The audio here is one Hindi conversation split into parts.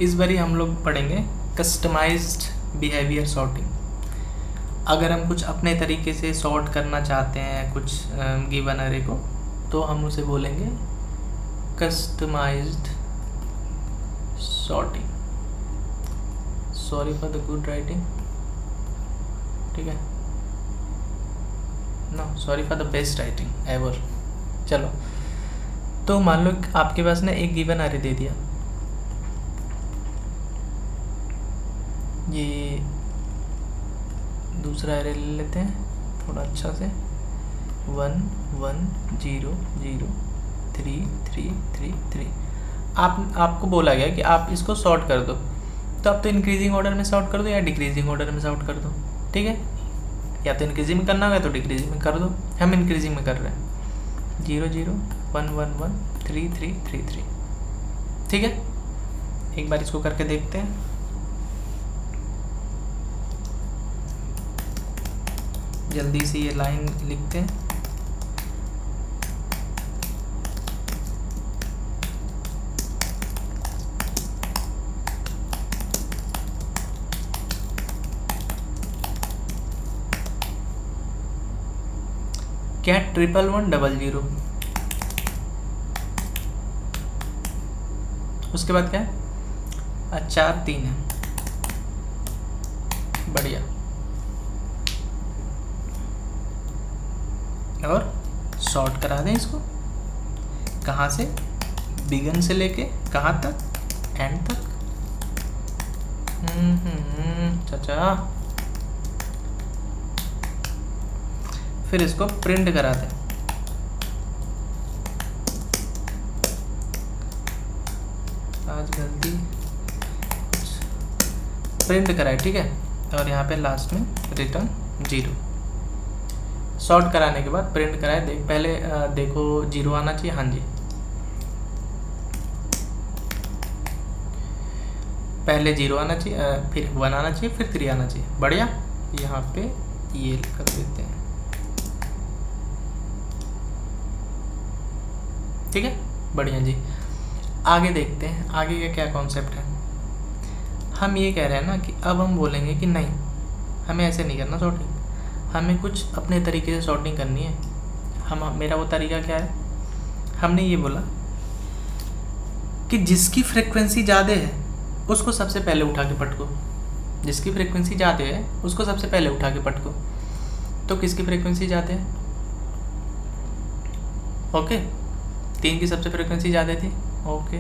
इस बारी हम लोग पढ़ेंगे कस्टमाइज्ड बिहेवियर सॉर्टिंग। अगर हम कुछ अपने तरीके से सॉर्ट करना चाहते हैं कुछ गिवन अरे को, तो हम उसे बोलेंगे customised sorting. Sorry for the good writing, ठीक है, no sorry for the best writing ever. चलो, तो मान लो आपके पास ना एक गिवन अरे दे दिया, ये दूसरा एरे ले लेते हैं थोड़ा अच्छा से, 1 1 0 0 3 3 3 3। आपको बोला गया कि आप इसको सॉर्ट कर दो, तो आप तो इंक्रीजिंग ऑर्डर में सॉर्ट कर दो या डिक्रीजिंग ऑर्डर में सॉर्ट कर दो, ठीक है। या तो इंक्रीजिंग में करना होगा तो डिक्रीजिंग में कर दो, हम इंक्रीजिंग में कर रहे हैं। 0 0 1 1 1 3 3 3 3, ठीक है। एक बार इसको करके देखते हैं। जल्दी से ये लाइन लिखते हैं। क्या 1 1 1 0 0, उसके बाद क्या है 4 3 है, बढ़िया। और सॉर्ट करा दें इसको, कहाँ से, बिगन से लेके कहाँ तक, एंड तक। चाचा, फिर इसको प्रिंट करा दें। आज गलती, प्रिंट कराए, ठीक है। और यहाँ पे लास्ट में रिटर्न 0। सॉर्ट कराने के बाद प्रिंट कराए, पहले देखो 0 आना चाहिए, हाँ जी, पहले 0 आना चाहिए, फिर 1 आना चाहिए, फिर 3 आना चाहिए, बढ़िया। यहाँ पे ये कर देते हैं, ठीक है, बढ़िया जी। आगे देखते हैं आगे का क्या कॉन्सेप्ट है। हम ये कह रहे हैं ना कि अब हम बोलेंगे कि नहीं, हमें ऐसे नहीं करना सॉर्टिंग, हमें कुछ अपने तरीके से सॉर्टिंग करनी है। मेरा वो तरीका क्या है, हमने ये बोला कि जिसकी फ्रीक्वेंसी ज़्यादा है उसको सबसे पहले उठा के पटको, जिसकी फ्रीक्वेंसी ज़्यादा है उसको सबसे पहले उठा के पटको। तो किसकी फ्रीक्वेंसी ज़्यादा है, ओके, 3 की सबसे फ्रीक्वेंसी ज़्यादा थी, ओके,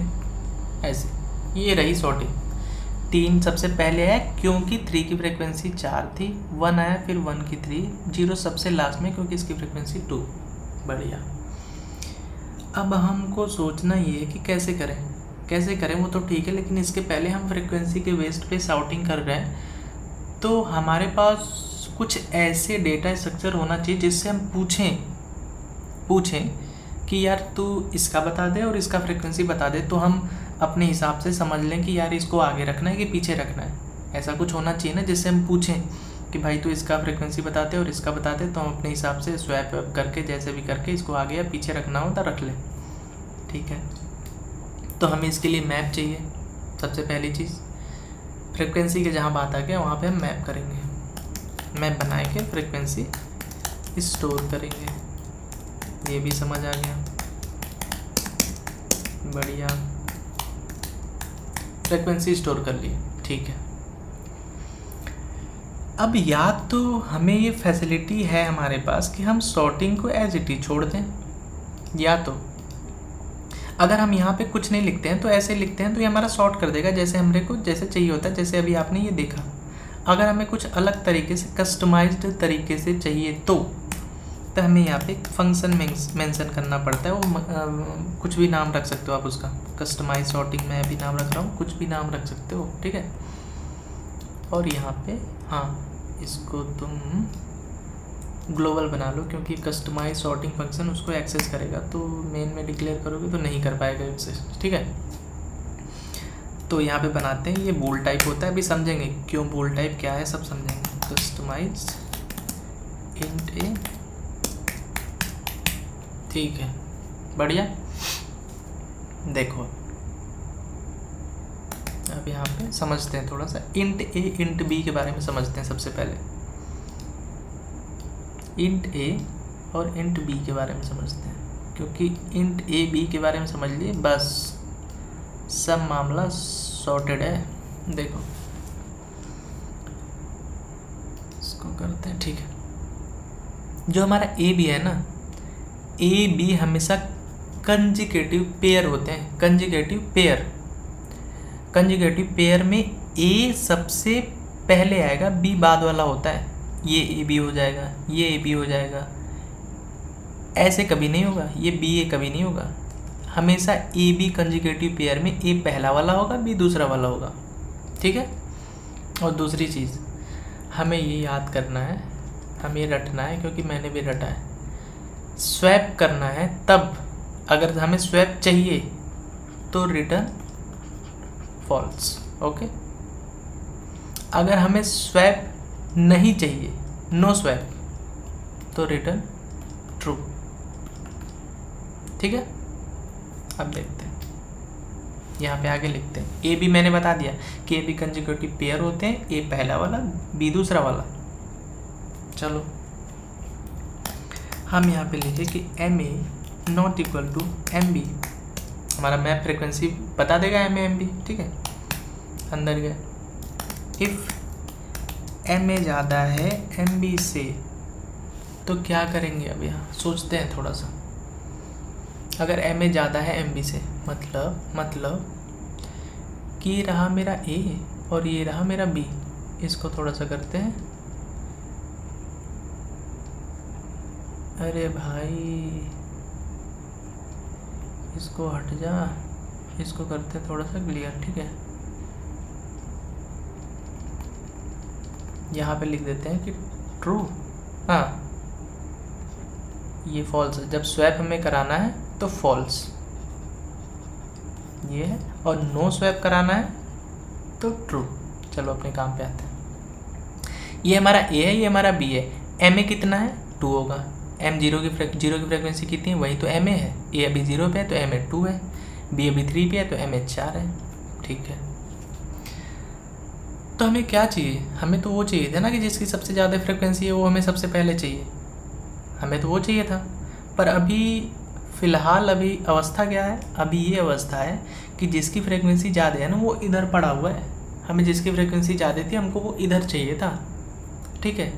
ऐसे ये रही सॉर्टिंग। 3 सबसे पहले आया क्योंकि 3 की फ्रीक्वेंसी 4 थी, 1 आया, फिर 1 की 3, 0 सबसे लास्ट में क्योंकि इसकी फ्रीक्वेंसी 2, बढ़िया। अब हमको सोचना ये है कि कैसे करें वो तो ठीक है, लेकिन इसके पहले हम फ्रीक्वेंसी के बेस पे सॉर्टिंग कर रहे हैं, तो हमारे पास कुछ ऐसे डेटा स्ट्रक्चर होना चाहिए जिससे हम पूछें कि यार तू इसका बता दे और इसका फ्रीक्वेंसी बता दे, तो हम अपने हिसाब से समझ लें कि यार इसको आगे रखना है कि पीछे रखना है। ऐसा कुछ होना चाहिए ना जिससे हम पूछें कि भाई तू इसका फ्रीक्वेंसी बताते और इसका बताते, तो हम अपने हिसाब से स्वैप वैप करके जैसे भी करके इसको आगे या पीछे रखना हो तो रख लें, ठीक है। तो हमें इसके लिए मैप चाहिए। सबसे पहली चीज़, फ्रीक्वेंसी के जहाँ बात आ गया वहाँ पे हम मैप करेंगे, मैप बना के फ्रीक्वेंसी स्टोर करेंगे, ये भी समझ आ गया, बढ़िया। फ्रीक्वेंसी स्टोर कर ली, ठीक है। अब या तो हमें ये फैसिलिटी है हमारे पास कि हम सॉर्टिंग को एज इट इज छोड़ दें, या तो अगर हम यहाँ पे कुछ नहीं लिखते हैं तो ऐसे लिखते हैं तो ये हमारा सॉर्ट कर देगा जैसे हमरे को जैसे चाहिए होता है। जैसे अभी आपने ये देखा, अगर हमें कुछ अलग तरीके से कस्टमाइज्ड तरीके से चाहिए तो हमें यहाँ पे फंक्शन मेंशन करना पड़ता है। वो कुछ भी नाम रख सकते हो आप उसका, कस्टमाइज सॉर्टिंग मैं अभी नाम रख रहा हूँ, कुछ भी नाम रख सकते हो, ठीक है। और यहाँ पे हाँ, इसको तुम ग्लोबल बना लो क्योंकि कस्टमाइज सॉर्टिंग फंक्शन उसको एक्सेस करेगा, तो मेन में डिक्लेयर करोगे तो नहीं कर पाएगा एक्सेस, ठीक है। तो यहाँ पे बनाते हैं, ये बोल्ड टाइप होता है, अभी समझेंगे क्यों बोल्ड टाइप क्या है, सब समझेंगे। कस्टमाइज इंट ए, ठीक है, बढ़िया। देखो अब यहाँ पे समझते हैं थोड़ा सा इंट ए इंट बी के बारे में समझते हैं सबसे पहले। इंट ए और इंट बी के बारे में समझते हैं, क्योंकि इंट ए बी के बारे में समझ लिए बस सब मामला सॉर्टेड है। देखो इसको करते हैं, ठीक है। जो हमारा ए बी है ना, ए बी हमेशा कंजिकेटिव पेयर होते हैं। कंजिकेटिव पेयर में ए सबसे पहले आएगा, बी बाद वाला होता है। ये ए बी हो जाएगा, ये ए बी हो जाएगा, ऐसे कभी नहीं होगा। ये बी ए कभी नहीं होगा। हमेशा ए बी कंजिकेटिव पेयर में ए पहला वाला होगा, बी दूसरा वाला होगा, ठीक है। और दूसरी चीज़ हमें ये याद करना है, हमें रटना है, क्योंकि मैंने भी रटा है। स्वैप करना है तब, अगर हमें स्वैप चाहिए तो रिटर्न फॉल्स, ओके। अगर हमें स्वैप नहीं चाहिए, नो स्वैप, तो रिटर्न ट्रू, ठीक है। अब देखते हैं, यहाँ पे आगे लिखते हैं। ए बी मैंने बता दिया कि ए बी कंजिक्यूटिव पेयर होते हैं, ए पहला वाला, बी दूसरा वाला। चलो हम यहाँ पे लिखे कि M A not equal to M B. हमारा मैप फ्रिक्वेंसी बता देगा एम ए एम बी, ठीक है। अंदर गए, इफ़ एम ए ज़्यादा है एम बी से, तो क्या करेंगे। अब यहाँ सोचते हैं थोड़ा सा। अगर एम ए ज़्यादा है एम बी से, मतलब कि ये रहा मेरा ए और ये रहा मेरा बी। इसको थोड़ा सा करते हैं। अरे भाई इसको हट जा, इसको करते हैं थोड़ा सा क्लियर, ठीक है। यहाँ पे लिख देते हैं कि ट्रू, हाँ ये फॉल्स है। जब स्वैप हमें कराना है तो फॉल्स ये है, और नो स्वैप कराना है तो ट्रू। चलो अपने काम पे आते हैं। ये हमारा ए है, ये हमारा बी है। एम ए कितना है, 2 होगा। एम जीरो की फ्रिक्वेंसी कितनी है, वही तो एम ए है। ए अभी 0 पे है तो एम ए 2 है, बी अभी 3 पे है तो एम ए 4 है, ठीक है। तो हमें क्या चाहिए, हमें तो वो चाहिए था ना कि जिसकी सबसे ज़्यादा फ्रिक्वेंसी है वो हमें सबसे पहले चाहिए। हमें तो वो चाहिए था, पर अभी फ़िलहाल अभी अवस्था क्या है, अभी ये अवस्था है कि जिसकी फ्रिक्वेंसी ज़्यादा है ना वो इधर पड़ा हुआ है। हमें जिसकी फ्रिक्वेंसी ज़्यादा थी हमको वो इधर चाहिए था, ठीक है।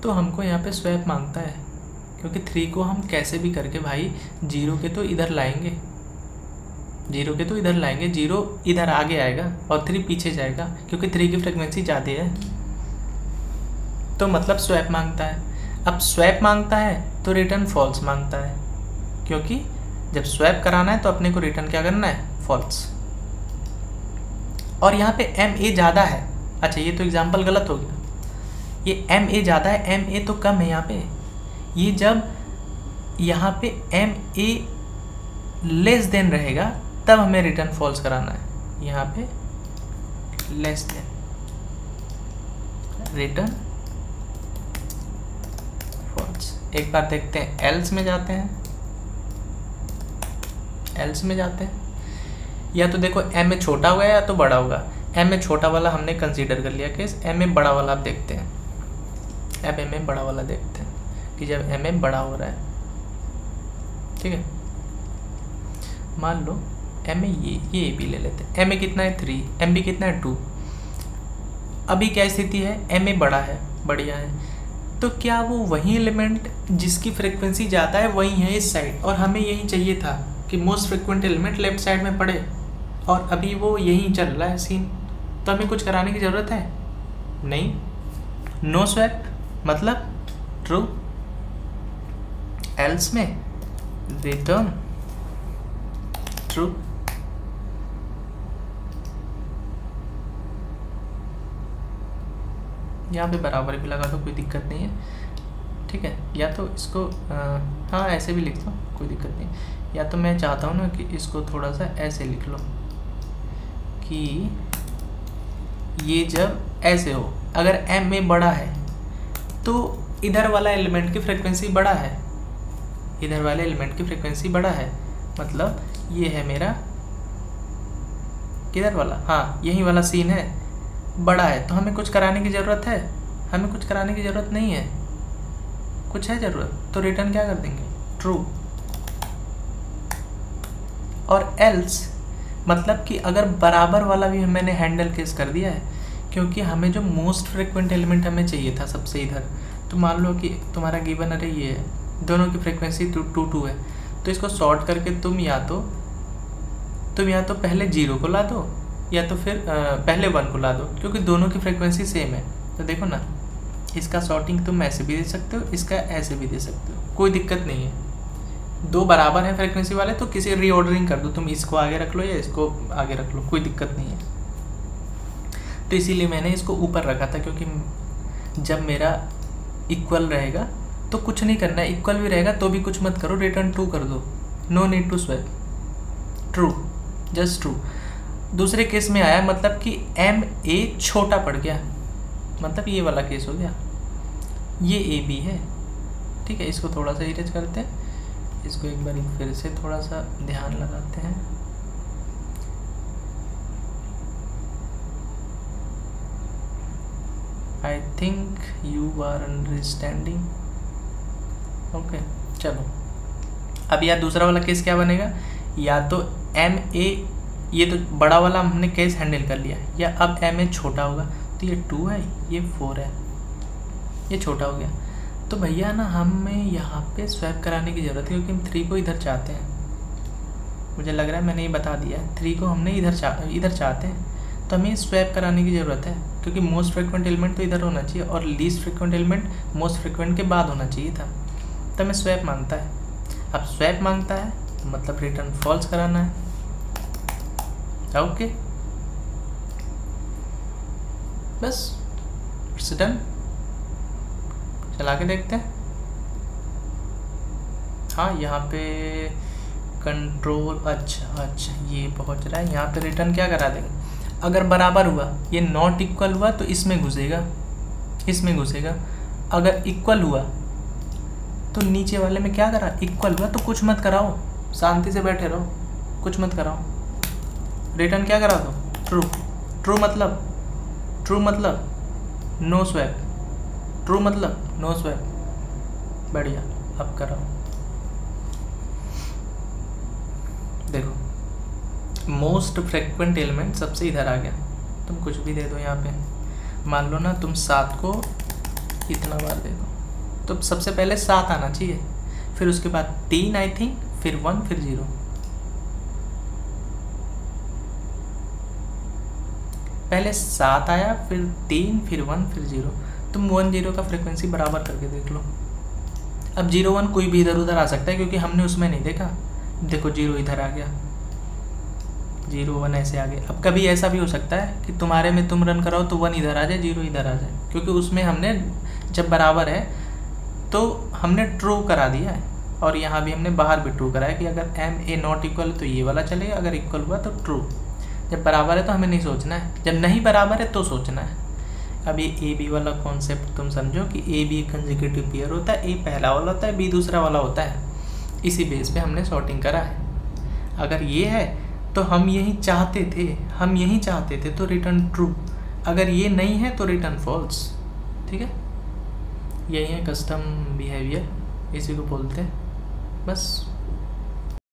तो हमको यहाँ पे स्वैप मांगता है, क्योंकि 3 को हम कैसे भी करके भाई 0 के तो इधर लाएंगे, 0 के तो इधर लाएंगे। 0 इधर आगे आएगा और 3 पीछे जाएगा, क्योंकि 3 की फ्रिक्वेंसी ज़्यादा है। तो मतलब स्वैप मांगता है। अब स्वैप मांगता है तो रिटर्न फॉल्स मांगता है, क्योंकि जब स्वैप कराना है तो अपने को रिटर्न क्या करना है, फॉल्स। और यहाँ पे एम ए ज़्यादा है। अच्छा ये तो एग्जाम्पल गलत हो गया, ये एम ए ज़्यादा है, एम ए तो कम है यहाँ पे। ये जब यहाँ पे एम ए लेस देन रहेगा तब हमें रिटर्न फॉल्स कराना है। यहाँ पे लेस देन, रिटर्न फॉल्स। एक बार देखते हैं, एल्स में जाते हैं, एल्स में जाते हैं। या तो देखो एम ए छोटा होगा या तो बड़ा होगा। एम ए छोटा वाला हमने कंसीडर कर लिया केस, एम ए बड़ा वाला आप देखते हैं। अब एम ए बड़ा वाला देखते हैं कि जब एम ए बड़ा हो रहा है, ठीक है। मान लो एम ए ये भी ले लेते हैं। एम ए कितना है 3, एम बी कितना है 2। अभी क्या स्थिति है, एम ए बड़ा है, बढ़िया है। तो क्या वो वही एलिमेंट जिसकी फ्रिक्वेंसी ज़्यादा है वही है इस साइड, और हमें यही चाहिए था कि most frequent element left side में पड़े, और अभी वो यही चल रहा है सीन। तो हमें कुछ कराने की ज़रूरत है नहीं, नो स्वैप मतलब ट्रू। एल्स में रिटर्न ट्रू। यहाँ पे बराबर भी लगा दो, कोई दिक्कत नहीं है, ठीक है। या तो इसको हाँ ऐसे भी लिख दो, कोई दिक्कत नहीं। या तो मैं चाहता हूँ ना कि इसको थोड़ा सा ऐसे लिख लो कि ये जब ऐसे हो, अगर एम ए बड़ा है तो इधर वाला एलिमेंट की फ्रिक्वेंसी बड़ा है, इधर वाले एलिमेंट की फ्रिक्वेंसी बड़ा है, मतलब ये है मेरा किधर वाला, हाँ यही वाला सीन है, बड़ा है तो हमें कुछ कराने की ज़रूरत है, हमें कुछ कराने की ज़रूरत नहीं है, कुछ है ज़रूरत तो रिटर्न क्या कर देंगे, ट्रू। और एल्स मतलब कि अगर बराबर वाला भी मैंने हैंडल केस कर दिया है, क्योंकि हमें जो मोस्ट फ्रिक्वेंट एलिमेंट हमें चाहिए था सबसे इधर, तो मान लो कि तुम्हारा गिवन अरे ये है, दोनों की फ्रिक्वेंसी 2 है, तो इसको सॉर्ट करके तुम या तो पहले 0 को ला दो या तो फिर पहले 1 को ला दो, क्योंकि दोनों की फ्रिक्वेंसी सेम है। तो देखो ना, इसका सॉर्टिंग तुम ऐसे भी दे सकते हो, इसका ऐसे भी दे सकते हो, कोई दिक्कत नहीं है। दो बराबर हैं फ्रिक्वेंसी वाले तो किसी रीऑर्डरिंग कर दो, तुम इसको आगे रख लो या इसको आगे रख लो, कोई दिक्कत नहीं है। तो इसीलिए मैंने इसको ऊपर रखा था, क्योंकि जब मेरा इक्वल रहेगा तो कुछ नहीं करना है, इक्वल भी रहेगा तो भी कुछ मत करो, रिटर्न ट्रू कर दो, no need to swap, true, just true. दूसरे केस में आया मतलब कि एम ए छोटा पड़ गया, मतलब ये वाला केस हो गया, ये ए बी है, ठीक है। इसको थोड़ा सा इरेज करते हैं, इसको एक बार फिर से थोड़ा सा ध्यान लगाते हैं। I think you are understanding, okay. चलो अब यार दूसरा वाला केस क्या बनेगा, या तो एम ए, ये तो बड़ा वाला हमने केस हैंडल कर लिया, या अब एम ए छोटा होगा, तो ये 2 है, ये 4 है, ये छोटा हो गया। तो भैया ना हमें यहाँ पे स्वैप कराने की ज़रूरत है, क्योंकि हम 3 को इधर चाहते हैं, मुझे लग रहा है मैंने ये बता दिया है, 3 को हमने इधर चाहते हैं, तो हमें स्वैप कराने की ज़रूरत है, क्योंकि मोस्ट फ्रिक्वेंट एलिमेंट तो इधर होना चाहिए और least frequent element most frequent के बाद होना चाहिए था, तो हमें स्वैप मांगता है। अब स्वैप मांगता है तो मतलब रिटर्न फॉल्स कराना है, ओके बस, इट्स डन। चला के देखते हैं, हाँ यहाँ पे कंट्रोल, अच्छा ये पहुँच रहा है, यहाँ पे रिटर्न क्या करा देंगे, अगर बराबर हुआ, ये नॉट इक्वल हुआ तो इसमें घुसेगा, इसमें घुसेगा, अगर इक्वल हुआ तो नीचे वाले में क्या करा, इक्वल हुआ तो कुछ मत कराओ, शांति से बैठे रहो, कुछ मत कराओ, रिटर्न क्या करा दो, ट्रू। ट्रू मतलब नो स्वैप, ट्रू मतलब नो स्वैप, बढ़िया। अब कराओ, देखो मोस्ट फ्रिक्वेंट एलिमेंट सबसे इधर आ गया, तुम कुछ भी दे दो यहाँ पे, मान लो ना तुम 7 को इतना बार दे दो, तो सबसे पहले 7 आना चाहिए, फिर उसके बाद 3 आई थिंक, फिर 1, फिर 0, पहले 7 आया, फिर 3, फिर 1, फिर 0, तुम 1 0 का फ्रिक्वेंसी बराबर करके देख लो। अब 0 1 कोई भी इधर उधर आ सकता है, क्योंकि हमने उसमें नहीं देखा, देखो 0 इधर आ गया, 0 1 ऐसे आ गया। अब कभी ऐसा भी हो सकता है कि तुम्हारे में तुम रन कराओ तो 1 इधर आ जाए, 0 इधर आ जाए, क्योंकि उसमें हमने जब बराबर है तो हमने ट्रू करा दिया है, और यहाँ भी हमने बाहर भी ट्रू कराया कि अगर एम ए नॉट इक्वल तो ये वाला चलेगा, अगर इक्वल हुआ तो ट्रू। जब बराबर है तो हमें नहीं सोचना है, जब नहीं बराबर है तो सोचना है। अब ये ए बी वाला कॉन्सेप्ट तुम समझो कि ए बी कंसेक्यूटिव पेयर होता है, ए पहला वाला होता है, बी दूसरा वाला होता है, इसी बेस पे हमने सॉर्टिंग करा है। अगर ये है तो हम यही चाहते थे, तो रिटर्न ट्रू, अगर ये नहीं है तो रिटर्न फॉल्स, ठीक है। यही है कस्टम बिहेवियर, इसी को बोलते हैं, बस।